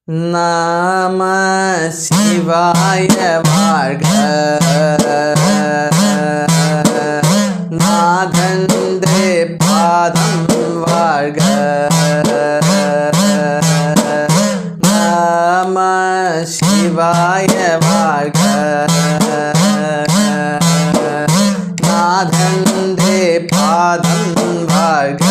நம சிவாய வாழ்க. நாதந்தே பாதம் வாழ்க. நம சிவாய வாழ்க. நாதந்தே பாதம் வாழ்க.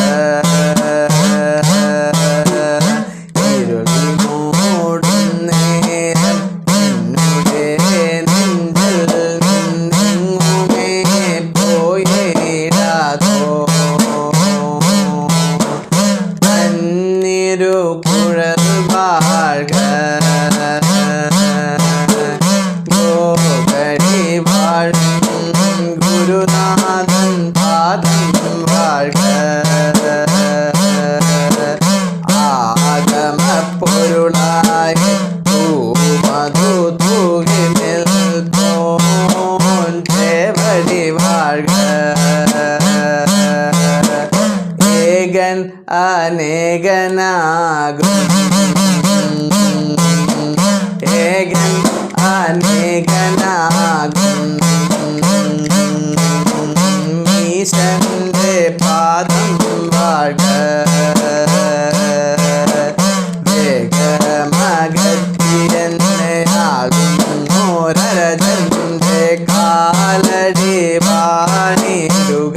குருநாதன் பாதம் வாழ்க. ஆகம பொருளாய் தூமது தூகிமில் தோன்றேவடி வாழ்க. ஏகன் அநேகனாகும் ஏகன் அநேகனாகும் ஈசன்றே பாதம் வாழ்க. வேகமகத்தியன்னை ஆகும் மோரஜன்றே காலடி வாணிடுக.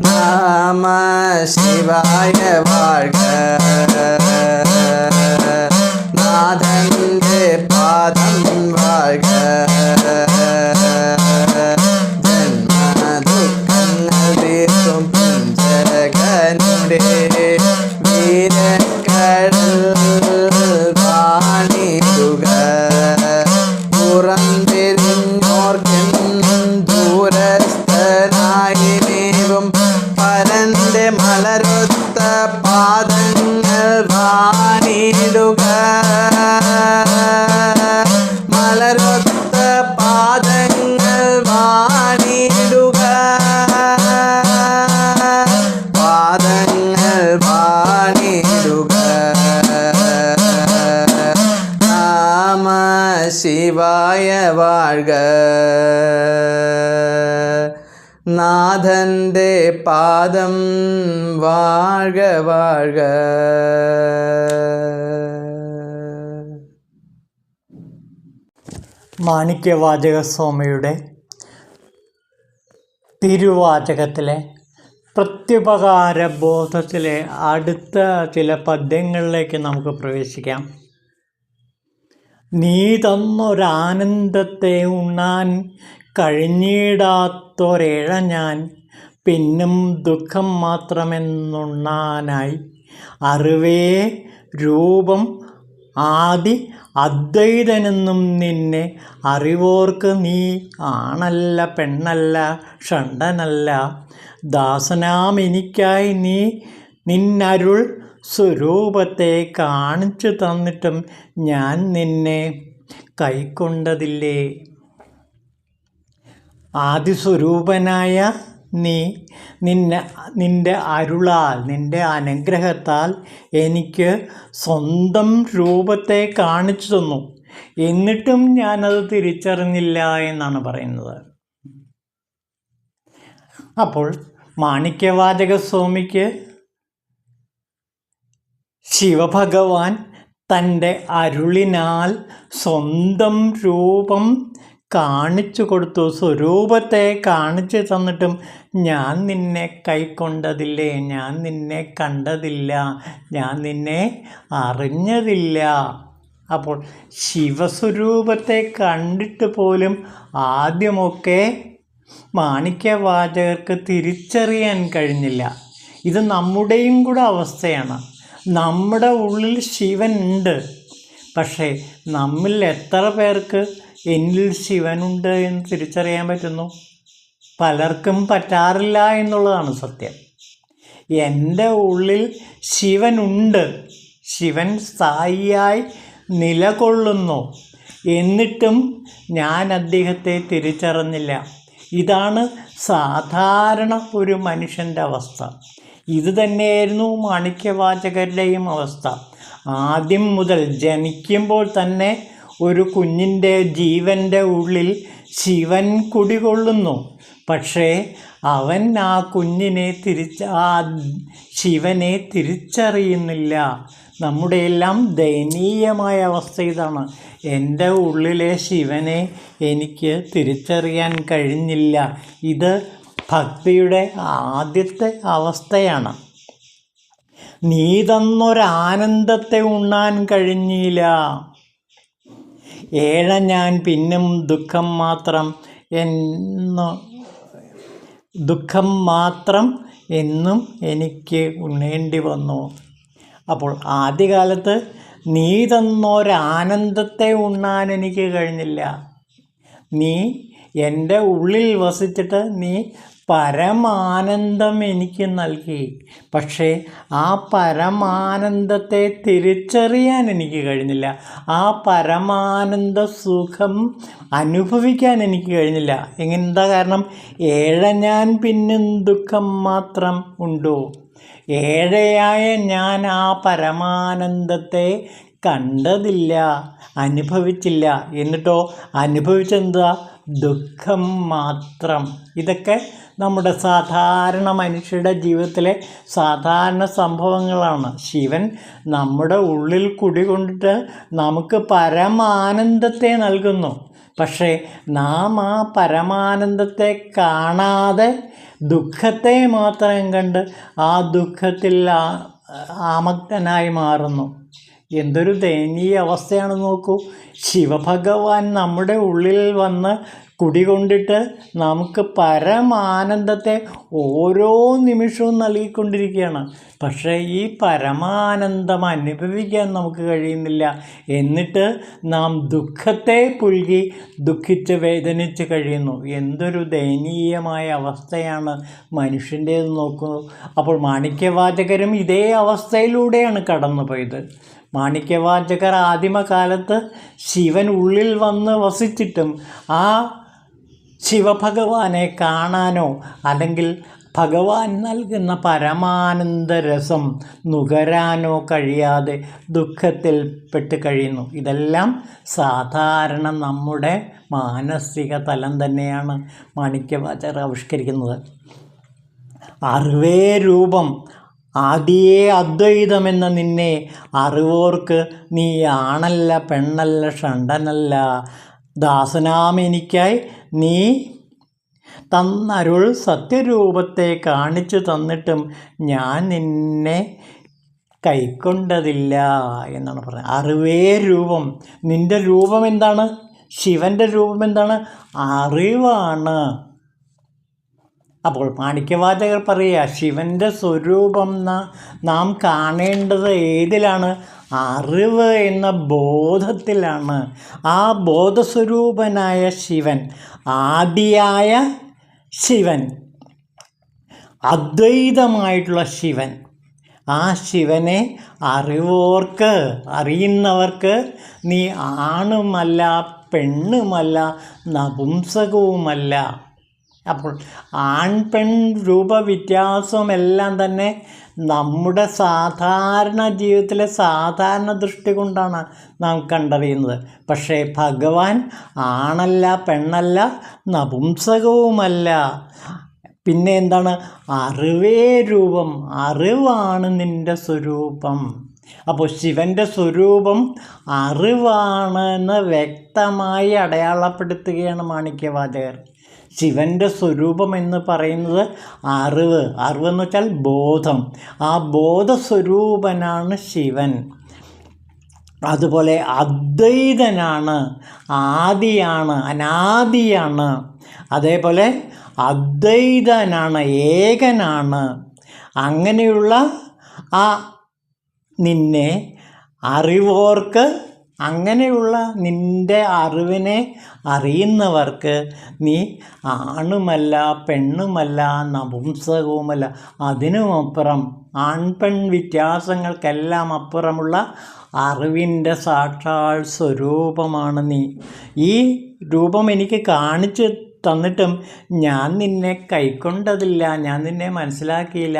நம சிவாய வாழ்க. நாதந்தே பாதம் வாழ்க. ஜன்மதுக்கநதிர்க்கும் புஞ்சகனுடே வீரக்கடல் வாணிடுக. புறந்தெறிഞ്ഞோர்க்கென் தூரஸ்தனாயினேவும் பரந்த மலரொத்த பாதங்கள் வாணிடுக. மலரொத்த பாதங்கள் வாணிடுக. பாதங்கள் வாணிடுக. நம சிவாய வாழ்க. നാഥന്റെ പാദം വാഴ്ക വാഴ്ക. മാണിക്യവാചകസ്വാമിയുടെ തിരുവാചകത്തിലെ പ്രത്യുപകാര ബോധത്തിലെ അടുത്ത ചില പദ്യങ്ങളിലേക്ക് നമുക്ക് പ്രവേശിക്കാം. നീ തന്നൊരാനന്ദത്തെ ഉണ്ണാൻ കഴിഞ്ഞിടാത്തൊരേഴ ഞാൻ പിന്നും ദുഃഖം മാത്രമെന്നുണ്ണാനായി അറിവേ രൂപം ആദി അദ്വൈതനെന്നും നിന്നെ അറിവോർക്ക് നീ ആണല്ല പെണ്ണല്ല ഷണ്ടനല്ല ദാസനാം എനിക്കായി നീ നിന്നരുൾ സ്വരൂപത്തെ കാണിച്ചു തന്നിട്ടും ഞാൻ നിന്നെ കൈക്കൊണ്ടതില്ലേ. ആദിസ്വരൂപനായ നീ നിൻ്റെ അരുളാൽ നിൻ്റെ അനുഗ്രഹത്താൽ എനിക്ക് സ്വന്തം രൂപത്തെ കാണിച്ചു തന്നു, എന്നിട്ടും ഞാനത് തിരിച്ചറിഞ്ഞില്ല എന്നാണ് പറയുന്നത്. അപ്പോൾ മാണിക്യവാചകസ്വാമിക്ക് ശിവഭഗവാൻ തൻ്റെ അരുളിനാൽ സ്വന്തം രൂപം കാണിച്ചു കൊടുത്തു, സ്വരൂപത്തെ കാണിച്ചു തന്നിട്ടും ഞാൻ നിന്നെ കൈക്കൊണ്ടതില്ലേ, ഞാൻ നിന്നെ കണ്ടതില്ല, ഞാൻ നിന്നെ അറിഞ്ഞതില്ല. അപ്പോൾ ശിവസ്വരൂപത്തെ കണ്ടിട്ട് പോലും ആദ്യമൊക്കെ മാണിക്യവാചകർക്ക് തിരിച്ചറിയാൻ കഴിഞ്ഞില്ല. ഇത് നമ്മുടെയും കൂടെ അവസ്ഥയാണ്. നമ്മുടെ ഉള്ളിൽ ശിവനുണ്ട്, പക്ഷേ നമ്മിൽ എത്ര പേർക്ക് എന്നിൽ ശിവനുണ്ട് എന്ന് തിരിച്ചറിയാൻ പറ്റുന്നു? പലർക്കും പറ്റാറില്ല എന്നുള്ളതാണ് സത്യം. എൻ്റെ ഉള്ളിൽ ശിവനുണ്ട്, ശിവൻ സ്ഥായിയായി നിലകൊള്ളുന്നു, എന്നിട്ടും ഞാൻ അദ്ദേഹത്തെ തിരിച്ചറിഞ്ഞില്ല. ഇതാണ് സാധാരണ ഒരു മനുഷ്യൻ്റെ അവസ്ഥ. ഇത് തന്നെയായിരുന്നു മാണിക്യവാചകരുടെയും അവസ്ഥ. ആദ്യം മുതൽ ജനിക്കുമ്പോൾ തന്നെ ഒരു കുഞ്ഞിൻ്റെ ജീവൻ്റെ ഉള്ളിൽ ശിവൻ കുടികൊള്ളുന്നു. പക്ഷേ അവൻ ആ കുഞ്ഞിനെ ആ ശിവനെ തിരിച്ചറിയുന്നില്ല. നമ്മുടെ എല്ലാം ദയനീയമായ അവസ്ഥ ഇതാണ്. എൻ്റെ ഉള്ളിലെ ശിവനെ എനിക്ക് തിരിച്ചറിയാൻ കഴിഞ്ഞില്ല. ഇത് ഭക്തിയുടെ ആദ്യത്തെ അവസ്ഥയാണ്. നീ തന്നൊരാനന്ദത്തെ ഉണ്ണാൻ കഴിഞ്ഞില്ല, ഏഴ ഞാൻ പിന്നും ദുഃഖം മാത്രം എന്നും എനിക്ക് ഉണ്ണേണ്ടി വന്നു. അപ്പോൾ ആദ്യകാലത്ത് നീ തന്നൊരാനന്ദത്തെ ഉണ്ണാൻ എനിക്ക് കഴിഞ്ഞില്ല. നീ എൻ്റെ ഉള്ളിൽ വസിച്ചിട്ട് നീ പരമാനന്ദം എനിക്ക് നൽകി. പക്ഷേ ആ പരമാനന്ദത്തെ തിരിച്ചറിയാൻ എനിക്ക് കഴിഞ്ഞില്ല. ആ പരമാനന്ദ സുഖം അനുഭവിക്കാൻ എനിക്ക് കഴിഞ്ഞില്ല. എന്താ കാരണം? ഏഴ ഞാൻ പിന്നും ദുഃഖം മാത്രം ഉണ്ടോ? ഏഴയായ ഞാൻ ആ പരമാനന്ദത്തെ കണ്ടതില്ല, അനുഭവിച്ചില്ല. എന്നിട്ടോ അനുഭവിച്ചെന്താ? ദുഃഖം മാത്രം. ഇതൊക്കെ നമ്മുടെ സാധാരണ മനുഷ്യരുടെ ജീവിതത്തിലെ സാധാരണ സംഭവങ്ങളാണ്. ശിവൻ നമ്മുടെ ഉള്ളിൽ കുടികൊണ്ടിട്ട് നമുക്ക് പരമാനന്ദത്തെ നൽകുന്നു. പക്ഷേ നാം ആ പരമാനന്ദത്തെ കാണാതെ ദുഃഖത്തെ മാത്രം കണ്ട് ആ ദുഃഖത്തിൽ ആമഗ്നനായി മാറുന്നു. എന്തൊരു ദയനീയ അവസ്ഥയാണെന്ന് നോക്കൂ. ശിവഭഗവാൻ നമ്മുടെ ഉള്ളിൽ വന്ന് കുടികൊണ്ടിട്ട് നമുക്ക് പരമാനന്ദത്തെ ഓരോ നിമിഷവും നൽകിക്കൊണ്ടിരിക്കുകയാണ്. പക്ഷേ ഈ പരമാനന്ദം അനുഭവിക്കാൻ നമുക്ക് കഴിയുന്നില്ല. എന്നിട്ട് നാം ദുഃഖത്തെ പുൽകി ദുഃഖിച്ച് വേദനിച്ച് കഴിയുന്നു. എന്തൊരു ദയനീയമായ അവസ്ഥയാണ് മനുഷ്യൻ്റേത് നോക്കൂ. അപ്പോൾ മാണിക്യവാചകരും ഇതേ അവസ്ഥയിലൂടെയാണ് കടന്നുപോയത്. മാണിക്യവാചകർ ആദിമകാലത്ത് ശിവൻ ഉള്ളിൽ വന്ന് വസിച്ചിട്ടും ആ ശിവഭഗവാനെ കാണാനോ അല്ലെങ്കിൽ ഭഗവാൻ നൽകുന്ന പരമാനന്ദരസം നുകരാനോ കഴിയാതെ ദുഃഖത്തിൽ പെട്ട് കഴിയുന്നു. ഇതെല്ലാം സാധാരണ നമ്മുടെ മാനസിക തലം തന്നെയാണ് മാണിക്യവാചകർ ആവിഷ്കരിക്കുന്നത്. അറിവേ രൂപം ആദിയേ അദ്വൈതമെന്ന നിന്നെ അറിവോർക്ക് നീ ആണല്ല പെണ്ണല്ല ഷണ്ടനല്ല. ദാസനാമെനിക്കായി നീ തന്നരുൾ സത്യരൂപത്തെ കാണിച്ചു തന്നിട്ടും ഞാൻ നിന്നെ കൈക്കൊണ്ടതില്ല എന്നാണ് പറയുന്നത്. അറിവേ രൂപം. നിൻ്റെ രൂപം എന്താണ്? ശിവൻ്റെ രൂപം എന്താണ്? അറിവാണ്. അപ്പോൾ മാണിക്യവാചകർ പറയുക, ശിവൻ്റെ സ്വരൂപം നാം കാണേണ്ടത് ഏതിലാണ്? അറിവ് എന്ന ബോധത്തിലാണ്. ആ ബോധസ്വരൂപനായ ശിവൻ, ആദിയായ ശിവൻ, അദ്വൈതമായിട്ടുള്ള ശിവൻ, ആ ശിവനെ അറിയുന്നവർക്ക് നീ ആണുമല്ല പെണ്ണുമല്ല നപുംസകവുമല്ല. അപ്പോൾ ആൺ പെൺ രൂപവ്യത്യാസമെല്ലാം തന്നെ നമ്മുടെ സാധാരണ ജീവിതത്തിലെ സാധാരണ ദൃഷ്ടി കൊണ്ടാണ് നാം കണ്ടറിയുന്നത്. പക്ഷേ ഭഗവാൻ ആണല്ല പെണ്ണല്ല നപുംസകവുമല്ല. പിന്നെ എന്താണ്? അറിവേ രൂപം. അറിവാണ് നിൻ്റെ സ്വരൂപം. അപ്പോൾ ശിവൻ്റെ സ്വരൂപം അറിവാണെന്ന് വ്യക്തമായി അടയാളപ്പെടുത്തുകയാണ് മാണിക്യവാചകർ. ശിവൻ്റെ സ്വരൂപം എന്ന് പറയുന്നത് അറിവെന്ന് വെച്ചാൽ ബോധം. ആ ബോധസ്വരൂപനാണ് ശിവൻ. അതുപോലെ അദ്വൈതനാണ്, ആദിയാണ്, അനാദിയാണ്. അതേപോലെ അദ്വൈതനാണ്, ഏകനാണ്. അങ്ങനെയുള്ള ആ നിന്നെ അറിവോർക്ക്, അങ്ങനെയുള്ള നിൻ്റെ അറിവിനെ അറിയുന്നവർക്ക് നീ ആണുമല്ല പെണ്ണുമല്ല നപുംസകവുമല്ല. അതിനുമപ്പുറം ആൺപെൺ വ്യത്യാസങ്ങൾക്കെല്ലാം അപ്പുറമുള്ള അറിവിൻ്റെ സാക്ഷാൽ സ്വരൂപമാണ് നീ. ഈ രൂപം എനിക്ക് കാണിച്ചു തന്നിട്ടും ഞാൻ നിന്നെ കൈക്കൊണ്ടതില്ല, ഞാൻ നിന്നെ മനസ്സിലാക്കിയില്ല.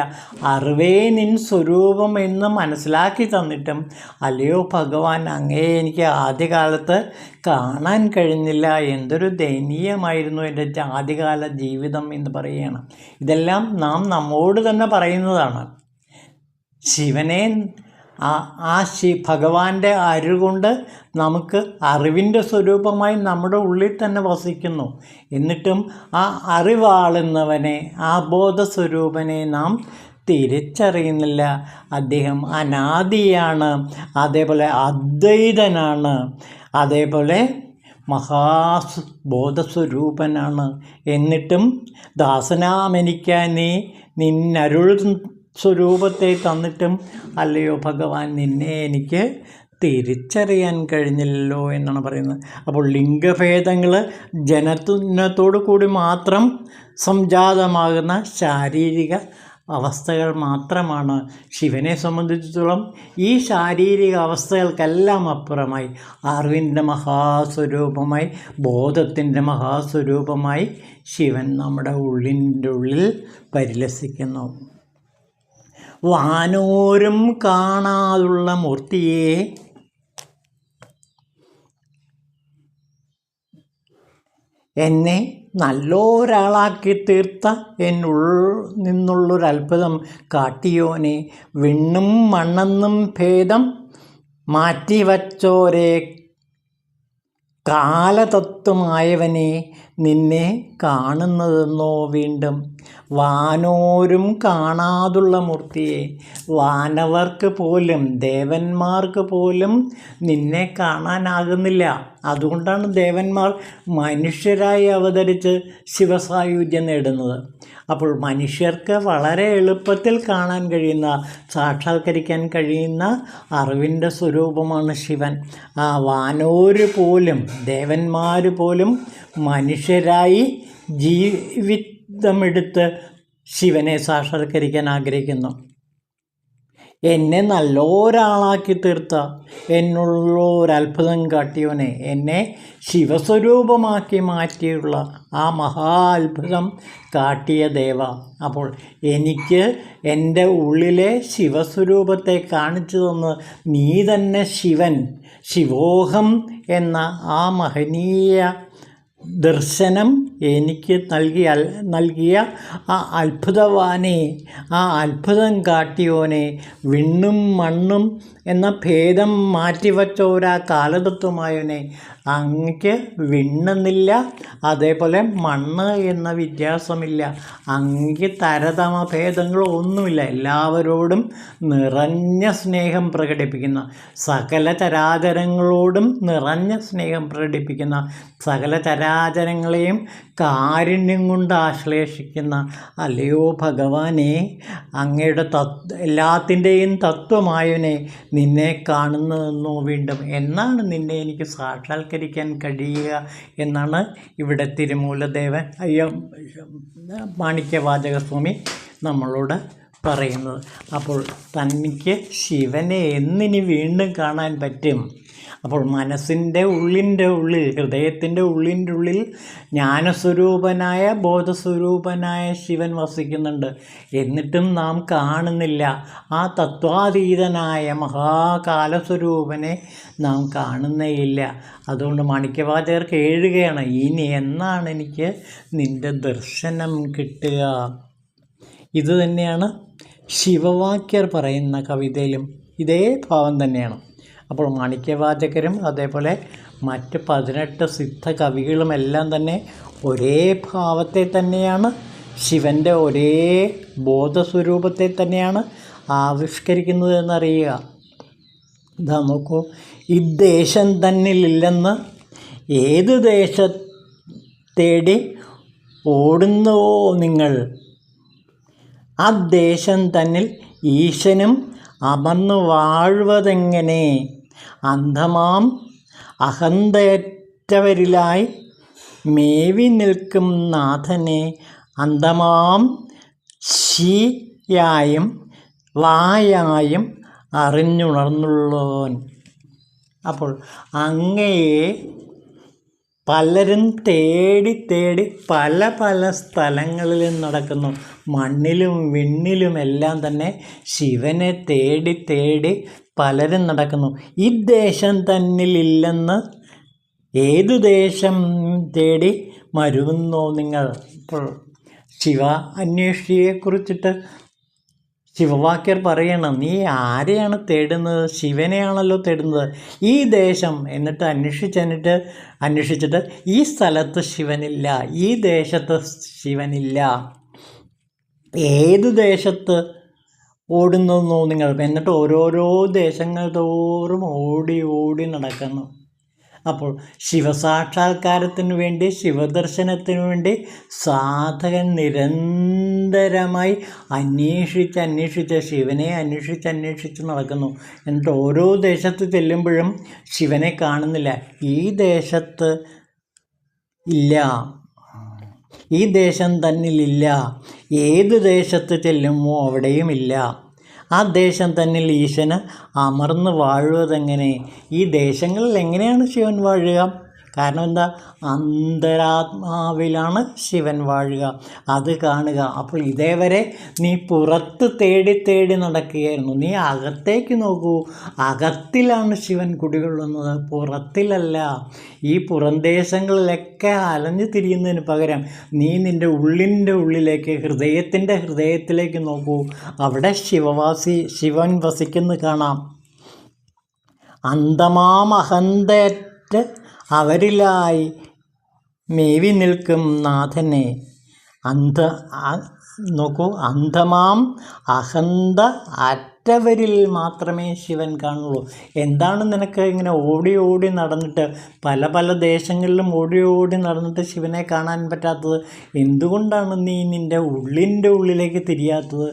അറിവേ നിൻ സ്വരൂപം എന്ന് മനസ്സിലാക്കി തന്നിട്ടും അല്ലയോ ഭഗവാൻ, അങ്ങയെ എനിക്ക് ആദ്യകാലത്ത് കാണാൻ കഴിഞ്ഞില്ല. എന്തൊരു ദയനീയമായിരുന്നു എൻ്റെ ആദ്യകാല ജീവിതം എന്ന് പറയുകയാണ്. ഇതെല്ലാം നാം നമ്മോട് തന്നെ പറയുന്നതാണ്. ശിവനെ ഭഗവാന്റെ അരുകൊണ്ട് നമുക്ക് അറിവിൻ്റെ സ്വരൂപമായി നമ്മുടെ ഉള്ളിൽ തന്നെ വസിക്കുന്നു. എന്നിട്ടും ആ അറിവാളുന്നവനെ, ആ ബോധസ്വരൂപനെ നാം തിരിച്ചറിയുന്നില്ല. അദ്ദേഹം അനാദിയാണ്, അതേപോലെ അദ്വൈതനാണ്, അതേപോലെ ബോധസ്വരൂപനാണ്. എന്നിട്ടും ദാസനാമെനിക്കായി നീ നിന്നരുൾ സ്വരൂപത്തെ തന്നിട്ടും അല്ലയോ ഭഗവാൻ, നിന്നെ എനിക്ക് തിരിച്ചറിയാൻ കഴിഞ്ഞില്ലല്ലോ എന്നാണ് പറയുന്നത്. അപ്പോൾ ലിംഗഭേദങ്ങൾ ജനനത്തോടു കൂടി മാത്രം സംജാതമാകുന്ന ശാരീരിക അവസ്ഥകൾ മാത്രമാണ്. ശിവനെ സംബന്ധിച്ചിടത്തോളം ഈ ശാരീരിക അവസ്ഥകൾക്കെല്ലാം അപ്പുറമായി അറിവിൻ്റെ മഹാസ്വരൂപമായി, ബോധത്തിൻ്റെ മഹാസ്വരൂപമായി ശിവൻ നമ്മുടെ ഉള്ളിൻ്റെ ഉള്ളിൽ പരിലസിക്കുന്നു. വാനോരും കാണാതുള്ള മൂർത്തിയെ എന്നെ നല്ലൊരാളാക്കി തീർത്ത നിന്നുള്ളൊരത്ഭുതം കാട്ടിയോനെ, വിണ്ണും മണ്ണെന്നും ഭേദം മാറ്റിവച്ചോരെ കാലതത്വമായവനെ, നിന്നെ കാണുന്നതെന്നോ വീണ്ടും. വാനോരും കാണാതുള്ള മൂർത്തിയെ, വാനവർക്ക് പോലും ദേവന്മാർക്ക് പോലും നിന്നെ കാണാനാകുന്നില്ല. അതുകൊണ്ടാണ് ദേവന്മാർ മനുഷ്യരായി അവതരിച്ച് ശിവസായുജ്യം നേടുന്നത്. അപ്പോൾ മനുഷ്യർക്ക് വളരെ എളുപ്പത്തിൽ കാണാൻ കഴിയുന്ന, സാക്ഷാത്കരിക്കാൻ കഴിയുന്ന അറിവിൻ്റെ സ്വരൂപമാണ് ശിവൻ. ആ വാനോര് പോലും, ദേവന്മാർ പോലും മനുഷ്യരായി ജീവിതമെടുത്ത് ശിവനെ സാക്ഷാത്കരിക്കാൻ ആഗ്രഹിക്കുന്നു. എന്നെ നല്ലൊരാളാക്കി തീർത്ത, എന്നുള്ളൊരത്ഭുതം കാട്ടിയവനെ, എന്നെ ശിവസ്വരൂപമാക്കി മാറ്റിയുള്ള ആ മഹാ അത്ഭുതം കാട്ടിയ ദേവ. അപ്പോൾ എനിക്ക് എൻ്റെ ഉള്ളിലെ ശിവസ്വരൂപത്തെ കാണിച്ചു തന്ന് നീ തന്നെ ശിവൻ, ശിവോഹം എന്ന ആ മഹനീയ ദർശനം എനിക്ക് നൽകിയ ആ അത്ഭുതവാനെ, ആ അത്ഭുതം കാട്ടിയോനെ, വിണ്ണും മണ്ണും എന്ന ഭേദം മാറ്റിവച്ചോരാ കാലതത്വമായവനെ, അങ്ങക്ക് വിണ്ണെന്നില്ല, അതേപോലെ മണ്ണ് എന്ന വ്യത്യാസമില്ല, അങ്ങക്ക് തരതമ ഭേദങ്ങളൊന്നുമില്ല. എല്ലാവരോടും നിറഞ്ഞ സ്നേഹം പ്രകടിപ്പിക്കുന്ന, സകല ചരാചരങ്ങളോടും നിറഞ്ഞ സ്നേഹം പ്രകടിപ്പിക്കുന്ന, സകല ചരാചരങ്ങളെയും കാരുണ്യം കൊണ്ട് ആശ്ലേഷിക്കുന്ന അല്ലയോ ഭഗവാനെ, അങ്ങയുടെ എല്ലാത്തിൻ്റെയും തത്വമായവനെ, നിന്നെ കാണുന്നതെന്നോ വീണ്ടും. എന്നാണ് നിന്നെ എനിക്ക് സാക്ഷാത്കരിക്കാൻ കഴിയുക എന്നാണ് ഇവിടെ തിരുമൂലദേവൻ മാണിക്യവാചകസ്വാമി നമ്മളോട് പറയുന്നത്. അപ്പോൾ തനിക്ക് ശിവനെ എന്നിനി വീണ്ടും കാണാൻ പറ്റും? അപ്പോൾ മനസ്സിൻ്റെ ഉള്ളിൻ്റെ ഉള്ളിൽ, ഹൃദയത്തിൻ്റെ ഉള്ളിൻ്റെ ഉള്ളിൽ ജ്ഞാനസ്വരൂപനായ, ബോധസ്വരൂപനായ ശിവൻ വസിക്കുന്നുണ്ട്. എന്നിട്ടും നാം കാണുന്നില്ല. ആ തത്വാതീതനായ മഹാകാലസ്വരൂപനെ നാം കാണുന്നേയില്ല. അതുകൊണ്ട് മാണിക്യവാചകർക്ക് എഴുതുകയാണ്, ഇനി എന്നാണ് എനിക്ക് നിൻ്റെ ദർശനം കിട്ടുക? ഇത് തന്നെയാണ് ശിവവാക്യർ പറയുന്ന കവിതയിലും ഇതേ ഭാവം തന്നെയാണ്. അപ്പോൾ മാണിക്യവാചകരും അതേപോലെ മറ്റ് 18 സിദ്ധ കവികളുമെല്ലാം തന്നെ ഒരേ ഭാവത്തെ തന്നെയാണ്, ശിവൻ്റെ ഒരേ ബോധസ്വരൂപത്തെ തന്നെയാണ് ആവിഷ്കരിക്കുന്നത് എന്നറിയുക. ഇതാ നോക്കൂ, ഈ ദേശം തന്നിലില്ലെന്ന് ഏത് ദേശത്തേടി ഓടുന്നുവോ നിങ്ങൾ, ആ ദേശം തന്നിൽ ഈശനും അമർന്നു വാഴുവതെങ്ങനെ, അന്ധമാം അഹന്തയറ്റവരിലായി മേവി നിൽക്കും നാഥനെ, അന്ധമാം ശിയായും വായായും അറിഞ്ഞുണർന്നുള്ളവൻ. അപ്പോൾ അങ്ങയെ പലരും തേടി തേടി പല പല സ്ഥലങ്ങളിലും നടക്കുന്നു. മണ്ണിലും വിണ്ണിലും എല്ലാം തന്നെ ശിവനെ തേടി തേടി പലരും നടക്കുന്നു. ഈ ദേശം തന്നിലില്ലെന്ന് ഏതു ദേശം തേടി മരുകുന്നോ നിങ്ങൾ? ഇപ്പോൾ ശിവ അന്വേഷിയെക്കുറിച്ചിട്ട് ശിവവാക്യർ പറയണം, നീ ആരെയാണ് തേടുന്നത്? ശിവനെയാണല്ലോ തേടുന്നത്. ഈ ദേശം എന്നിട്ട് അന്വേഷിച്ചിട്ട് ഈ സ്ഥലത്ത് ശിവനില്ല, ഈ ദേശത്ത് ശിവനില്ല. ഏത് ദേശത്ത് ഓടുന്നു നിങ്ങൾ? എന്നിട്ട് ഓരോരോ ദേശങ്ങൾ തോറും ഓടി ഓടി നടക്കുന്നു. അപ്പോൾ ശിവസാക്ഷാത്കാരത്തിന് വേണ്ടി, ശിവദർശനത്തിന് വേണ്ടി സാധകൻ നിരന്തരമായി അന്വേഷിച്ച് ശിവനെ അന്വേഷിച്ച് നടക്കുന്നു. എന്നിട്ട് ഓരോ ദേശത്ത് ചെല്ലുമ്പോഴും ശിവനെ കാണുന്നില്ല. ഈ ദേശത്ത് ഇല്ല, ഈ ദേശം തന്നിലില്ല. ഏത് ദേശത്ത് ചെല്ലുമോ അവിടെയും ഇല്ല. ആ ദേശം തന്നിൽ ഈശന് അമർന്ന് വാഴുവതെങ്ങനെ? ഈ ദേശങ്ങളിൽ എങ്ങനെയാണ് ശിവൻ വാഴുക? കാരണം എന്താ? അന്തരാത്മാവിലാണ് ശിവൻ വാഴുക. അത് കാണുക. അപ്പോൾ ഇതേവരെ നീ പുറത്ത് തേടി തേടി നടക്കുകയായിരുന്നു. നീ അകത്തേക്ക് നോക്കൂ. അകത്തിലാണ് ശിവൻ കുടികൊള്ളുന്നത്, പുറത്തിലല്ല. ഈ പുറംദേശങ്ങളിലൊക്കെ അലഞ്ഞു തിരിയുന്നതിന് പകരം നീ നിൻ്റെ ഉള്ളിൻ്റെ ഉള്ളിലേക്ക്, ഹൃദയത്തിലേക്ക് നോക്കൂ. അവിടെ ശിവൻ വസിക്കുന്നു കാണാം. അന്തമാം അഹന്തയറ്റ് അവരിലായി മേവി നിൽക്കും നാഥനെ. നോക്കൂ, അന്ധമാം അഹന്ത അറ്റവരിൽ മാത്രമേ ശിവൻ കാണുള്ളൂ. എന്താണ് നിനക്ക് ഇങ്ങനെ ഓടി ഓടി നടന്നിട്ട്, പല പല ദേശങ്ങളിലും ഓടി ഓടി നടന്നിട്ട് ശിവനെ കാണാൻ പറ്റാത്തത്? എന്തുകൊണ്ടാണ് നീ നിൻ്റെ ഉള്ളിൻ്റെ ഉള്ളിലേക്ക് തിരിയാത്തത്?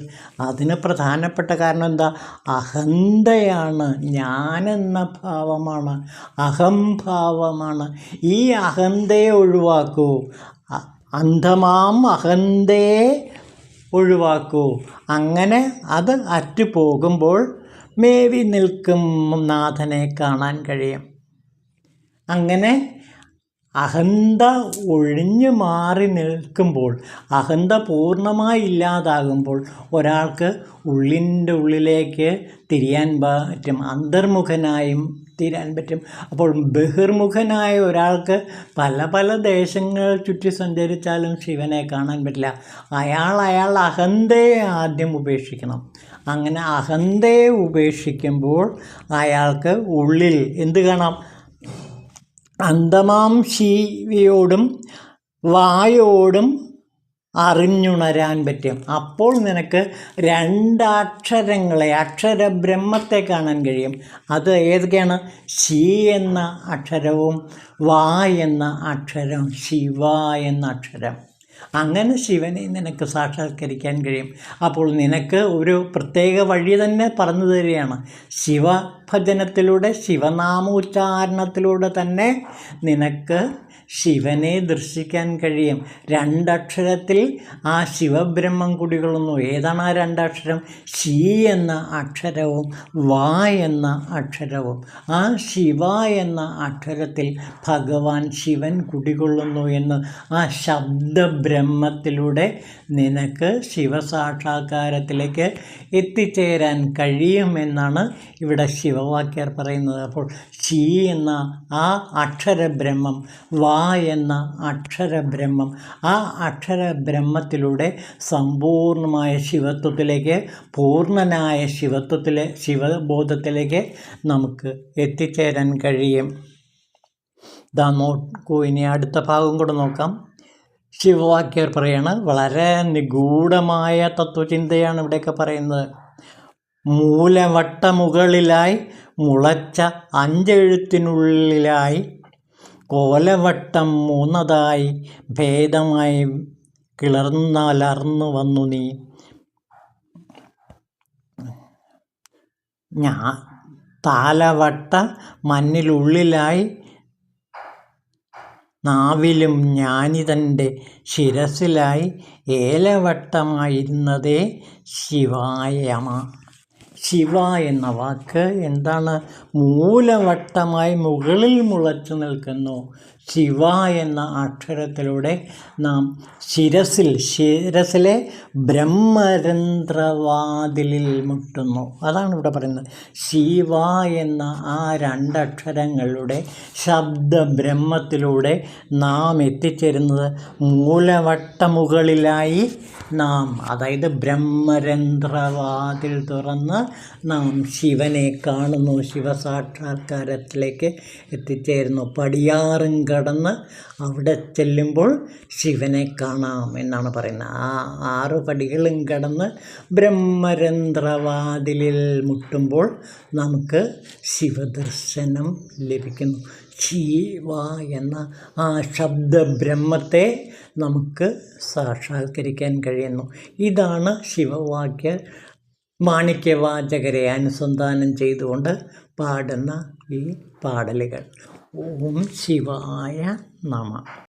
അതിന് പ്രധാനപ്പെട്ട കാരണം എന്താ? അഹന്തയാണ്, ഞാനെന്ന ഭാവമാണ്, അഹംഭാവമാണ്. ഈ അഹന്തയെ ഒഴിവാക്കൂ. അന്ധമാം അഹന്തയെ ഒഴിവാക്കൂ. അങ്ങനെ അത് അറ്റുപോകുമ്പോൾ മേവി നിൽക്കും നാഥനെ കാണാൻ കഴിയും. അങ്ങനെ അഹന്ത ഒഴിഞ്ഞു മാറി നിൽക്കുമ്പോൾ, അഹന്ത പൂർണ്ണമായി ഇല്ലാതാകുമ്പോൾ ഒരാൾക്ക് ഉള്ളിൻ്റെ ഉള്ളിലേക്ക് തിരിയാൻ പറ്റും, അന്തർമുഖനായും തീരാൻ പറ്റും. അപ്പോൾ ബഹിർമുഖനായ ഒരാൾക്ക് പല പല ദേശങ്ങൾ ചുറ്റി സഞ്ചരിച്ചാലും ശിവനെ കാണാൻ പറ്റില്ല. അയാൾ അഹന്തയെ ആദ്യം ഉപേക്ഷിക്കണം. അങ്ങനെ അഹന്തയെ ഉപേക്ഷിക്കുമ്പോൾ അയാൾക്ക് ഉള്ളിൽ എന്ത് കാണാം? അന്തമാം ശിവയോടും വായോടും അറിഞ്ഞുണരാൻ പറ്റും. അപ്പോൾ നിനക്ക് രണ്ടക്ഷരങ്ങളെ, അക്ഷരബ്രഹ്മത്തെ കാണാൻ കഴിയും. അത് ഏതൊക്കെയാണ്? ശി എന്ന അക്ഷരവും വാ എന്ന അക്ഷരം, ശിവ എന്ന അക്ഷരം. അങ്ങനെ ശിവനെ നിനക്ക് സാക്ഷാത്കരിക്കാൻ കഴിയും. അപ്പോൾ നിനക്ക് ഒരു പ്രത്യേക വഴി തന്നെ പറഞ്ഞു തരികയാണ്. ശിവഭജനത്തിലൂടെ, ശിവനാമോച്ചാരണത്തിലൂടെ തന്നെ നിനക്ക് ശിവനെ ദർശിക്കാൻ കഴിയും. രണ്ടക്ഷരത്തിൽ ആ ശിവബ്രഹ്മം കുടികൊള്ളുന്നു. ഏതാണ് ആ രണ്ടക്ഷരം? ശി എന്ന അക്ഷരവും വാ എന്ന അക്ഷരവും. ആ ശിവ എന്ന അക്ഷരത്തിൽ ഭഗവാൻ ശിവൻ കുടികൊള്ളുന്നു എന്ന് ആ ശബ്ദബ്രഹ്മത്തിലൂടെ നിനക്ക് ശിവസാക്ഷാത്കാരത്തിലേക്ക് എത്തിച്ചേരാൻ കഴിയുമെന്നാണ് ഇവിടെ ശിവവാക്യർ പറയുന്നത്. അപ്പോൾ ശി എന്ന ആ അക്ഷരബ്രഹ്മം, വാ എന്ന അക്ഷരബ്രഹ്മം, ആ അക്ഷരബ്രഹ്മത്തിലൂടെ സമ്പൂർണമായ ശിവത്വത്തിലേക്ക്, പൂർണ്ണനായ ശിവബോധത്തിലേക്ക് നമുക്ക് എത്തിച്ചേരാൻ കഴിയും. നോക്കൂ, ഇനി അടുത്ത ഭാഗം കൂടെ നോക്കാം. ശിവവാക്യർ പറയാണ്, വളരെ നിഗൂഢമായ തത്വചിന്തയാണ് ഇവിടെയൊക്കെ പറയുന്നത്. മൂലവട്ടമുകളിലായി മുളച്ച 5 എഴുത്തിനുള്ളിലായി കോലവട്ടം 3 ഭേദമായി കിളർന്നലർന്നു വന്നു നീ. താലവട്ട മഞ്ഞിലുള്ളിലായി നാവിലും ജ്ഞാനിതൻ്റെ ശിരസിലായി ഏലവട്ടമായിരുന്നതേ ശിവായമ. ശിവ എന്ന വാക്ക് എന്താണ്? മൂലവട്ടമായി മുകളിൽ മുളച്ചു നിൽക്കുന്നു. ശിവ എന്ന അക്ഷരത്തിലൂടെ നാം ശിരസിലെ ബ്രഹ്മരന്ധ്രവാതിലിൽ മുട്ടുന്നു. അതാണ് ഇവിടെ പറയുന്നത്. ശിവ എന്ന ആ രണ്ടക്ഷരങ്ങളുടെ ശബ്ദബ്രഹ്മത്തിലൂടെ നാം എത്തിച്ചേരുന്നത് മൂലവട്ടമുകളിലായി നാം, അതായത് ബ്രഹ്മരന്ധ്രവാതിൽ തുറന്ന് നാം ശിവനെ കാണുന്നു, ശിവസാക്ഷാത്കാരത്തിലേക്ക് എത്തിച്ചേരുന്നു. പടിയാറും കടന്ന് അവിടെ ചെല്ലുമ്പോൾ ശിവനെ കാണാം എന്നാണ് പറയുന്നത്. ആ 6 പടികളും കടന്ന് ബ്രഹ്മരന്ധ്രവാതിലിൽ മുട്ടുമ്പോൾ നമുക്ക് ശിവദർശനം ലഭിക്കുന്നു. ശിവ എന്ന ആ ശബ്ദബ്രഹ്മത്തെ നമുക്ക് സാക്ഷാത്കരിക്കാൻ കഴിയുന്നു. ഇതാണ് മാണിക്യവാചകരെ അനുസന്ധാനം ചെയ്തുകൊണ്ട് പാടുന്ന ഈ പാടലുകൾ. ഓം ശിവായ നമഃ.